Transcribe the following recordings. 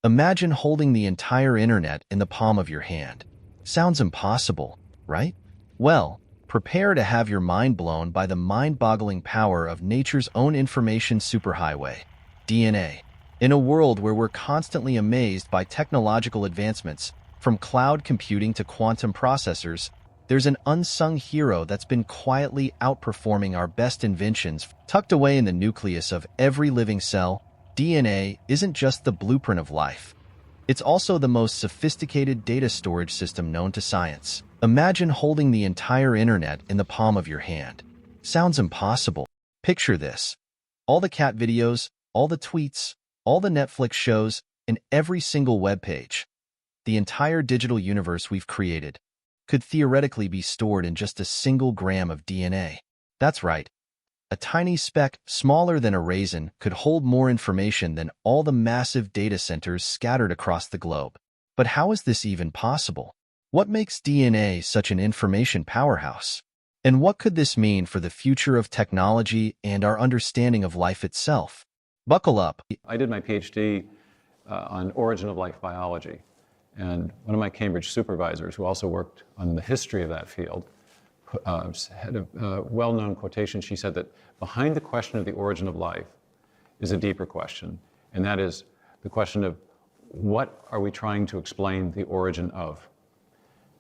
Imagine holding the entire internet in the palm of your hand. Sounds impossible, right? Well, prepare to have your mind blown by the mind-boggling power of nature's own information superhighway, DNA. In a world where we're constantly amazed by technological advancements, from cloud computing to quantum processors, there's an unsung hero that's been quietly outperforming our best inventions. Tucked away in the nucleus of every living cell, DNA isn't just the blueprint of life. It's also the most sophisticated data storage system known to science. Imagine holding the entire internet in the palm of your hand. Sounds impossible. Picture this. All the cat videos, all the tweets, all the Netflix shows, and every single web page. The entire digital universe we've created could theoretically be stored in just a single gram of DNA. That's right. A tiny speck, smaller than a raisin, could hold more information than all the massive data centers scattered across the globe. But how is this even possible? What makes DNA such an information powerhouse? And what could this mean for the future of technology and our understanding of life itself? Buckle up. I did my PhD on origin of life biology. And one of my Cambridge supervisors, who also worked on the history of that field, had a well-known quotation. She said that behind the question of the origin of life is a deeper question, and that is the question of what are we trying to explain the origin of?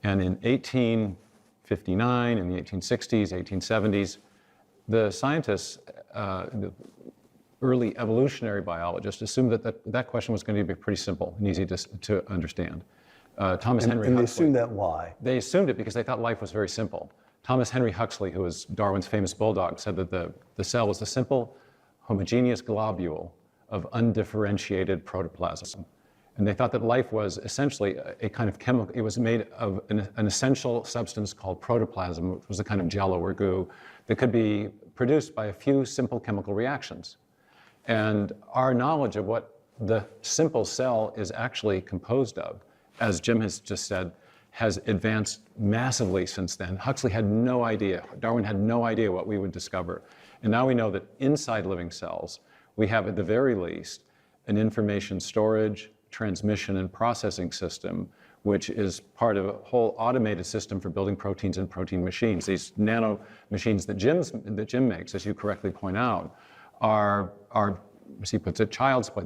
And in 1859, in the 1860s, 1870s, the scientists, the early evolutionary biologists, assumed that question was going to be pretty simple and easy to understand. Thomas Henry and they Huxley, assumed that why? They assumed it because they thought life was very simple. Thomas Henry Huxley, who was Darwin's famous bulldog, said that the cell was a simple, homogeneous globule of undifferentiated protoplasm. And they thought that life was essentially a kind of chemical. It was made of an essential substance called protoplasm, which was a kind of jello or goo that could be produced by a few simple chemical reactions. And our knowledge of what the simple cell is actually composed of, as Jim has just said, has advanced massively since then. Huxley had no idea. Darwin had no idea what we would discover. And now we know that inside living cells, we have at the very least an information storage, transmission, and processing system, which is part of a whole automated system for building proteins and protein machines. These nano machines that Jim makes, as you correctly point out, are as he puts it, child's play.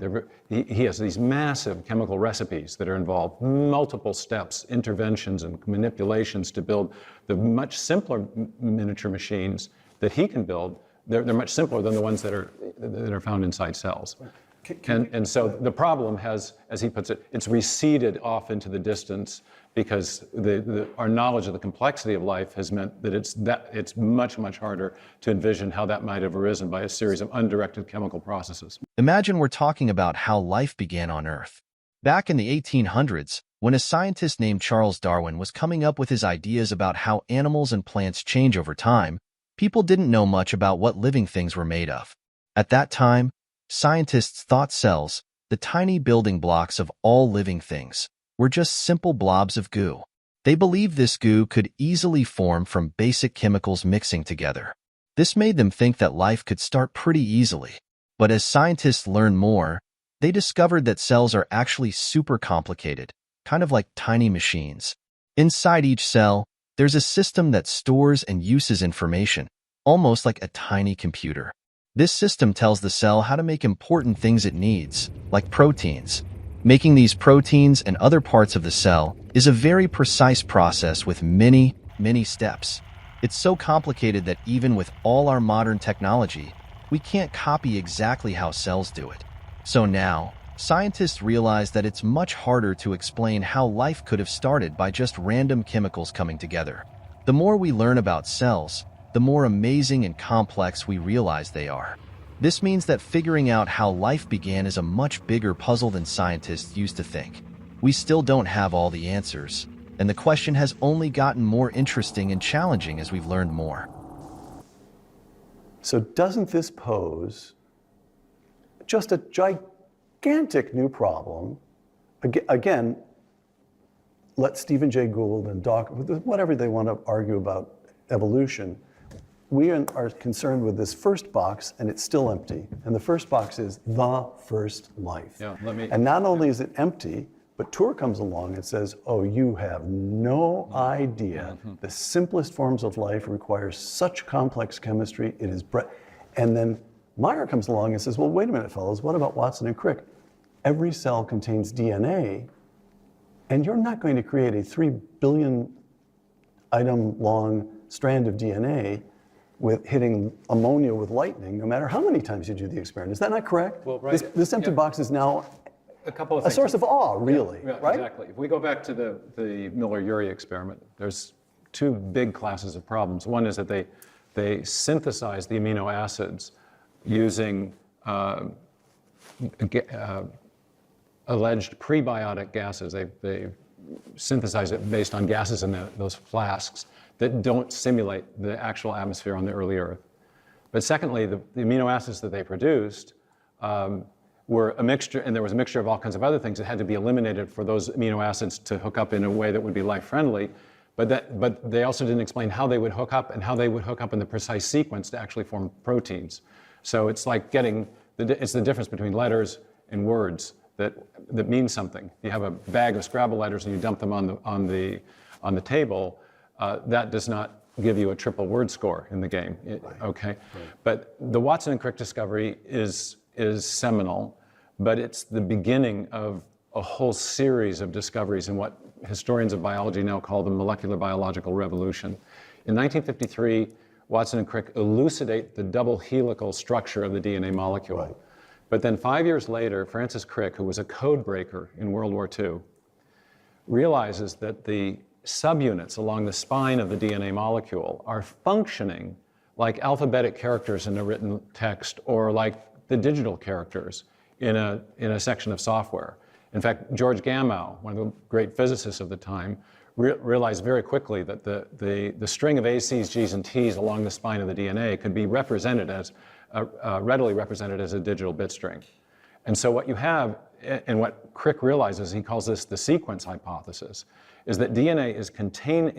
He has these massive chemical recipes that are involved, multiple steps, interventions, and manipulations to build the much simpler miniature machines that he can build. They're much simpler than the ones that are found inside cells. And so the problem has, as he puts it, it's receded off into the distance because our knowledge of the complexity of life has meant that it's much, much harder to envision how that might have arisen by a series of undirected chemical processes. Imagine we're talking about how life began on Earth. Back in the 1800s, when a scientist named Charles Darwin was coming up with his ideas about how animals and plants change over time, people didn't know much about what living things were made of. At that time, scientists thought cells, the tiny building blocks of all living things, were just simple blobs of goo. They believed this goo could easily form from basic chemicals mixing together. This made them think that life could start pretty easily. But as scientists learned more, they discovered that cells are actually super complicated, kind of like tiny machines. Inside each cell, there's a system that stores and uses information, almost like a tiny computer. This system tells the cell how to make important things it needs, like proteins. Making these proteins and other parts of the cell is a very precise process with many, many steps. It's so complicated that even with all our modern technology, we can't copy exactly how cells do it. So now, scientists realize that it's much harder to explain how life could have started by just random chemicals coming together. The more we learn about cells, the more amazing and complex we realize they are. This means that figuring out how life began is a much bigger puzzle than scientists used to think. We still don't have all the answers, and the question has only gotten more interesting and challenging as we've learned more. So doesn't this pose just a gigantic new problem? Again, let Stephen Jay Gould and whatever they want to argue about evolution. are concerned with this first box, and it's still empty. And the first box is the first life. Yeah, and not only is it empty, but Tour comes along and says, oh, you have no idea. The simplest forms of life require such complex chemistry. It is and then Meyer comes along and says, well, wait a minute, fellows, what about Watson and Crick? Every cell contains DNA, and you're not going to create a 3 billion item long strand of DNA with hitting ammonia with lightning, no matter how many times you do the experiment. Is that not correct? Well, right. This empty box is now a source of awe, really, right? Exactly. If we go back to the Miller-Urey experiment, there's two big classes of problems. One is that they synthesize the amino acids using alleged prebiotic gases. They synthesize it based on gases in those flasks that don't simulate the actual atmosphere on the early Earth. But secondly, the amino acids that they produced were a mixture, and there was a mixture of all kinds of other things that had to be eliminated for those amino acids to hook up in a way that would be life-friendly. But they also didn't explain how they would hook up and how they would hook up in the precise sequence to actually form proteins. So it's like it's the difference between letters and words that mean something. You have a bag of Scrabble letters and you dump them on the table. That does not give you a triple word score in the game. Okay, right. But the Watson and Crick discovery is seminal, but it's the beginning of a whole series of discoveries in what historians of biology now call the molecular biological revolution. In 1953, Watson and Crick elucidate the double helical structure of the DNA molecule. Right. But then 5 years later, Francis Crick, who was a code breaker in World War II, realizes that the subunits along the spine of the DNA molecule are functioning like alphabetic characters in a written text or like the digital characters in a section of software. In fact, George Gamow, one of the great physicists of the time, realized very quickly that the string of A's, G's, and T's along the spine of the DNA could be represented as readily represented as a digital bit string. And so what you have, and what Crick realizes, he calls this the sequence hypothesis, is that DNA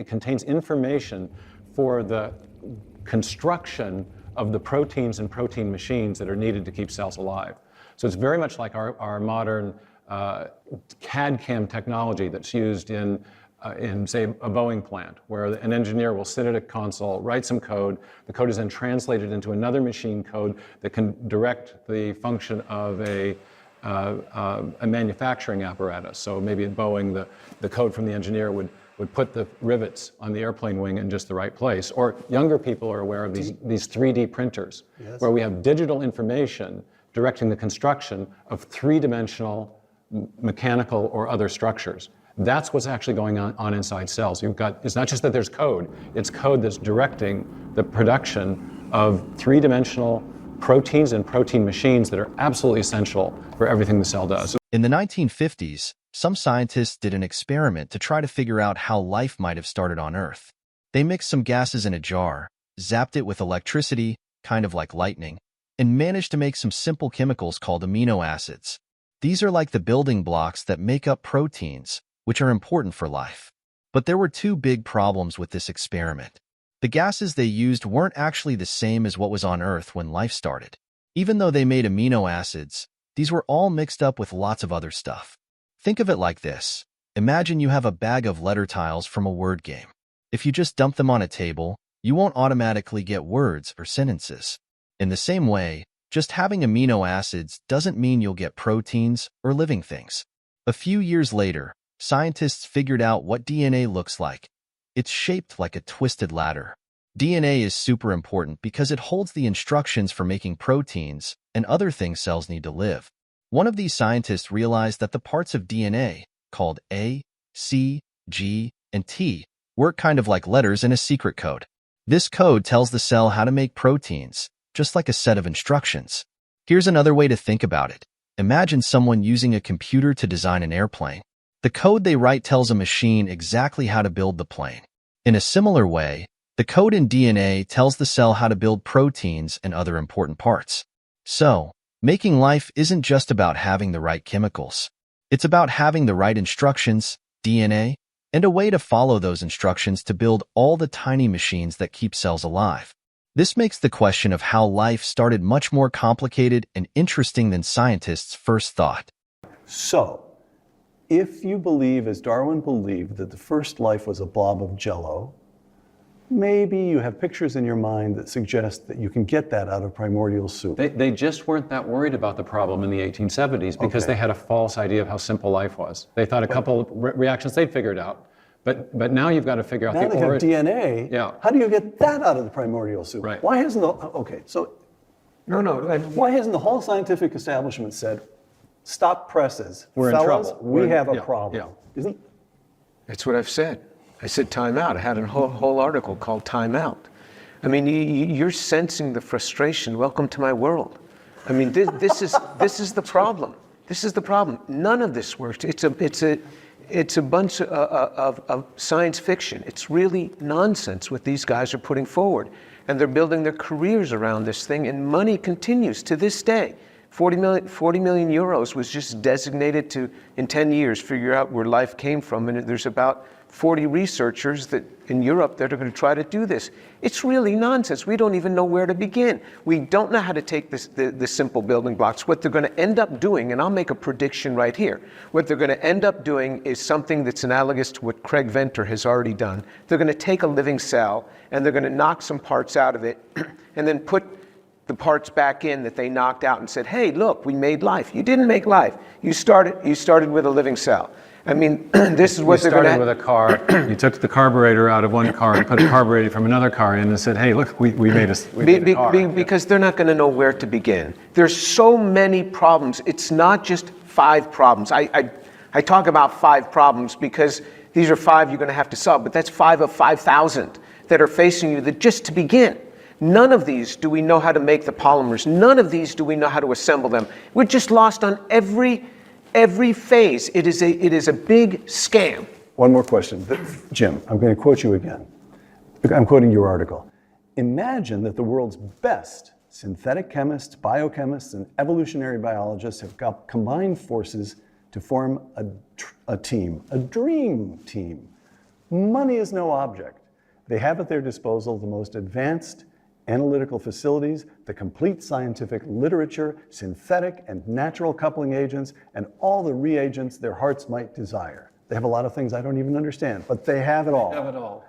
contains information for the construction of the proteins and protein machines that are needed to keep cells alive. So it's very much like our modern CAD/CAM technology that's used in say, a Boeing plant, where an engineer will sit at a console, write some code. The code is then translated into another machine code that can direct the function of a manufacturing apparatus. So maybe at Boeing, the code from the engineer would put the rivets on the airplane wing in just the right place. Or younger people are aware of these 3D printers, yes, where we have digital information directing the construction of three-dimensional mechanical or other structures. That's what's actually going on inside cells. It's not just that there's code, it's code that's directing the production of three-dimensional proteins and protein machines that are absolutely essential for everything the cell does. In the 1950s, some scientists did an experiment to try to figure out how life might have started on Earth. They mixed some gases in a jar, zapped it with electricity, kind of like lightning, and managed to make some simple chemicals called amino acids. These are like the building blocks that make up proteins, which are important for life. But there were two big problems with this experiment. The gases they used weren't actually the same as what was on Earth when life started. Even though they made amino acids, these were all mixed up with lots of other stuff. Think of it like this. Imagine you have a bag of letter tiles from a word game. If you just dump them on a table, you won't automatically get words or sentences. In the same way, just having amino acids doesn't mean you'll get proteins or living things. A few years later, scientists figured out what DNA looks like. It's shaped like a twisted ladder. DNA is super important because it holds the instructions for making proteins and other things cells need to live. One of these scientists realized that the parts of DNA, called A, C, G, and T, work kind of like letters in a secret code. This code tells the cell how to make proteins, just like a set of instructions. Here's another way to think about it. Imagine someone using a computer to design an airplane. The code they write tells a machine exactly how to build the plane. In a similar way, the code in DNA tells the cell how to build proteins and other important parts. So, making life isn't just about having the right chemicals. It's about having the right instructions, DNA, and a way to follow those instructions to build all the tiny machines that keep cells alive. This makes the question of how life started much more complicated and interesting than scientists first thought. So, if you believe, as Darwin believed, that the first life was a blob of jello, maybe you have pictures in your mind that suggest that you can get that out of primordial soup. They just weren't that worried about the problem in the 1870s because they had a false idea of how simple life was. They thought a couple of reactions they'd figured out. But now you've got to figure out Now the they have origin. DNA. Yeah. How do you get that out of the primordial soup? Right. Why hasn't the, okay, so No, why hasn't the whole scientific establishment said, stop presses, We're in fellas, trouble. we have a yeah, problem? yeah. Isn't that's what I've said. I said time out. I had a whole article called Time Out. I mean, you're sensing the frustration. Welcome to my world. I mean, this is the problem. This is the problem. None of this works. It's a bunch of science fiction. It's really nonsense what these guys are putting forward. And they're building their careers around this thing, and money continues to this day. 40 million euros was just designated to, in 10 years, figure out where life came from. And there's about 40 researchers that in Europe that are going to try to do this. It's really nonsense. We don't even know where to begin. We don't know how to take the simple building blocks. What they're going to end up doing, and I'll make a prediction right here, what they're going to end up doing is something that's analogous to what Craig Venter has already done. They're going to take a living cell and they're going to knock some parts out of it and then put the parts back in that they knocked out and said, hey, look, we made life. You didn't make life. You started with a living cell. I mean, this is what they're going to... You started with a car, you took the carburetor out of one car and put a carburetor from another car in and said, hey, look, we made a car. Because they're not going to know where to begin. There's so many problems. It's not just 5 problems. I talk about 5 problems because these are 5 you're going to have to solve, but that's 5 of 5,000 that are facing you that just to begin. None of these do we know how to make the polymers. None of these do we know how to assemble them. We're just lost on every phase. It is a big scam. One more question. Jim, I'm going to quote you again. I'm quoting your article. Imagine that the world's best synthetic chemists, biochemists, and evolutionary biologists have combined forces to form a team, a dream team. Money is no object. They have at their disposal the most advanced analytical facilities, the complete scientific literature, synthetic and natural coupling agents, and all the reagents their hearts might desire. They have a lot of things I don't even understand, but they have it all. Have it all.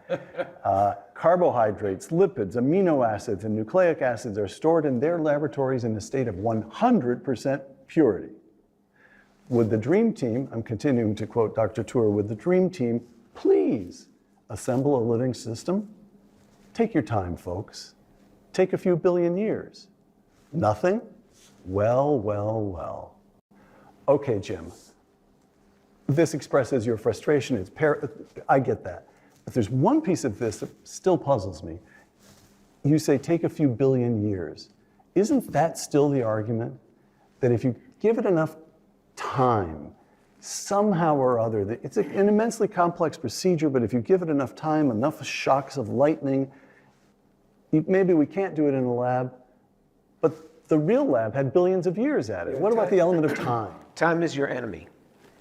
Carbohydrates, lipids, amino acids, and nucleic acids are stored in their laboratories in a state of 100% purity. Would the dream team, I'm continuing to quote Dr. Tour, would the dream team please assemble a living system? Take your time, folks. Take a few billion years. Nothing? Well, well, well. Okay, Jim. This expresses your frustration. I get that. But there's one piece of this that still puzzles me. You say take a few billion years. Isn't that still the argument? That if you give it enough time, somehow or other, it's an immensely complex procedure, but if you give it enough time, enough shocks of lightning, maybe we can't do it in a lab, but the real lab had billions of years at it. What about the element of time? Time is your enemy.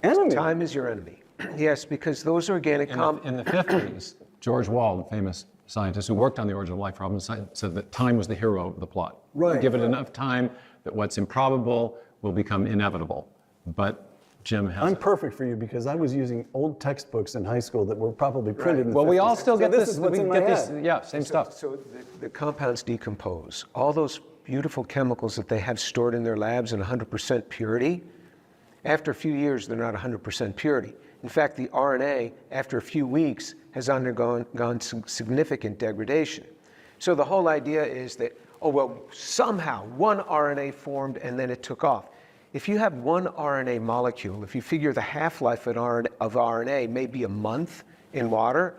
Enemy? Time is your enemy. Yes, because those organic In the 50s, George Wald, the famous scientist who worked on the origin of life problem, said that time was the hero of the plot. Right. Give it enough time that what's improbable will become inevitable. But Jim has I'm perfect for you because I was using old textbooks in high school that were probably printed in the Well, we 50s. all still So get this this. is what's We in my get this. head. Yeah, same stuff. So the compounds decompose. All those beautiful chemicals that they have stored in their labs in 100% purity, after a few years, they're not 100% purity. In fact, the RNA, after a few weeks, has undergone significant degradation. So the whole idea is that, oh, well, somehow one RNA formed and then it took off. If you have one RNA molecule, if you figure the half-life of RNA may be a month in water,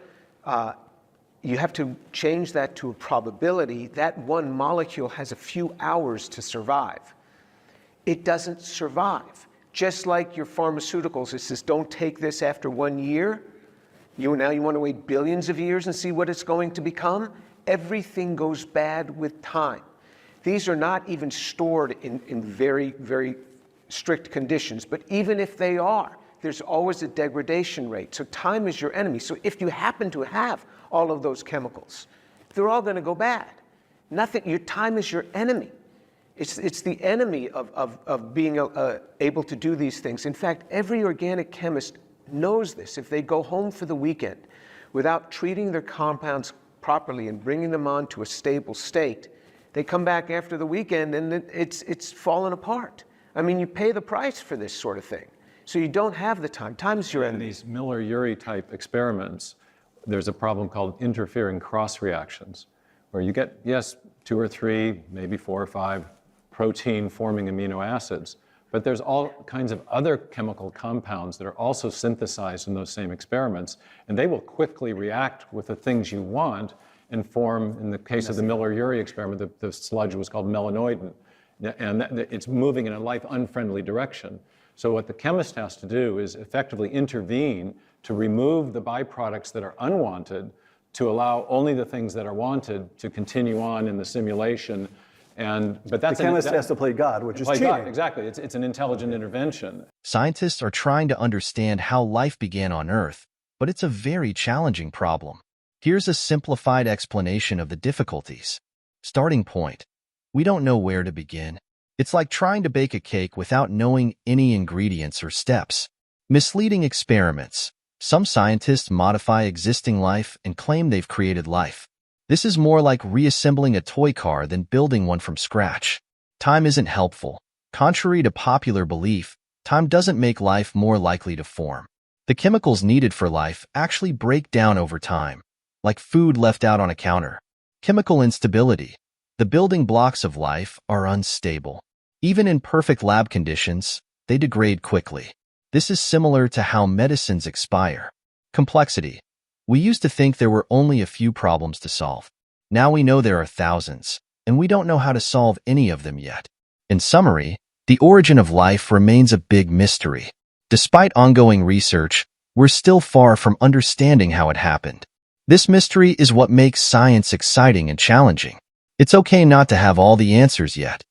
you have to change that to a probability. That one molecule has a few hours to survive. It doesn't survive. Just like your pharmaceuticals, it says don't take this after 1 year. Now you want to wait billions of years and see what it's going to become? Everything goes bad with time. These are not even stored in very, very strict conditions, but even if they are, there's always a degradation rate. So time is your enemy. So if you happen to have all of those chemicals, they're all going to go bad. Nothing. Your time is your enemy. It's the enemy of being able to do these things. In fact, every organic chemist knows this. If they go home for the weekend without treating their compounds properly and bringing them on to a stable state, they come back after the weekend and it's fallen apart. I mean, you pay the price for this sort of thing. So you don't have the time. Time's your In enemy. these Miller-Urey type experiments, there's a problem called interfering cross reactions, where you get, yes, 2 or 3, maybe 4 or 5 protein-forming amino acids, but there's all kinds of other chemical compounds that are also synthesized in those same experiments, and they will quickly react with the things you want and form, in the case of the Miller-Urey experiment, the sludge was called melanoidin, and it's moving in a life-unfriendly direction. So what the chemist has to do is effectively intervene to remove the byproducts that are unwanted, to allow only the things that are wanted to continue on in the simulation. But that's the chemist has to play God, which is cheating. God, exactly. It's an intelligent intervention. Scientists are trying to understand how life began on Earth, but it's a very challenging problem. Here's a simplified explanation of the difficulties. Starting point. We don't know where to begin. It's like trying to bake a cake without knowing any ingredients or steps. Misleading experiments. Some scientists modify existing life and claim they've created life. This is more like reassembling a toy car than building one from scratch. Time isn't helpful. Contrary to popular belief, time doesn't make life more likely to form. The chemicals needed for life actually break down over time, like food left out on a counter. Chemical instability. The building blocks of life are unstable. Even in perfect lab conditions, they degrade quickly. This is similar to how medicines expire. Complexity. We used to think there were only a few problems to solve. Now we know there are thousands, and we don't know how to solve any of them yet. In summary, the origin of life remains a big mystery. Despite ongoing research, we're still far from understanding how it happened. This mystery is what makes science exciting and challenging. It's okay not to have all the answers yet.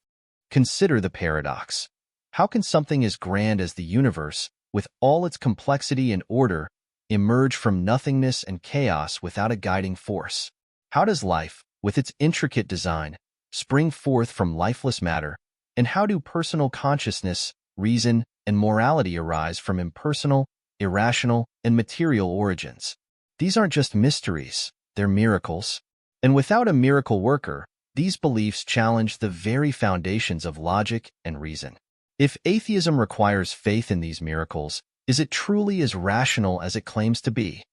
Consider the paradox. How can something as grand as the universe, with all its complexity and order, emerge from nothingness and chaos without a guiding force? How does life, with its intricate design, spring forth from lifeless matter? And how do personal consciousness, reason, and morality arise from impersonal, irrational, and material origins? These aren't just mysteries, they're miracles. And without a miracle worker, these beliefs challenge the very foundations of logic and reason. If atheism requires faith in these miracles, is it truly as rational as it claims to be?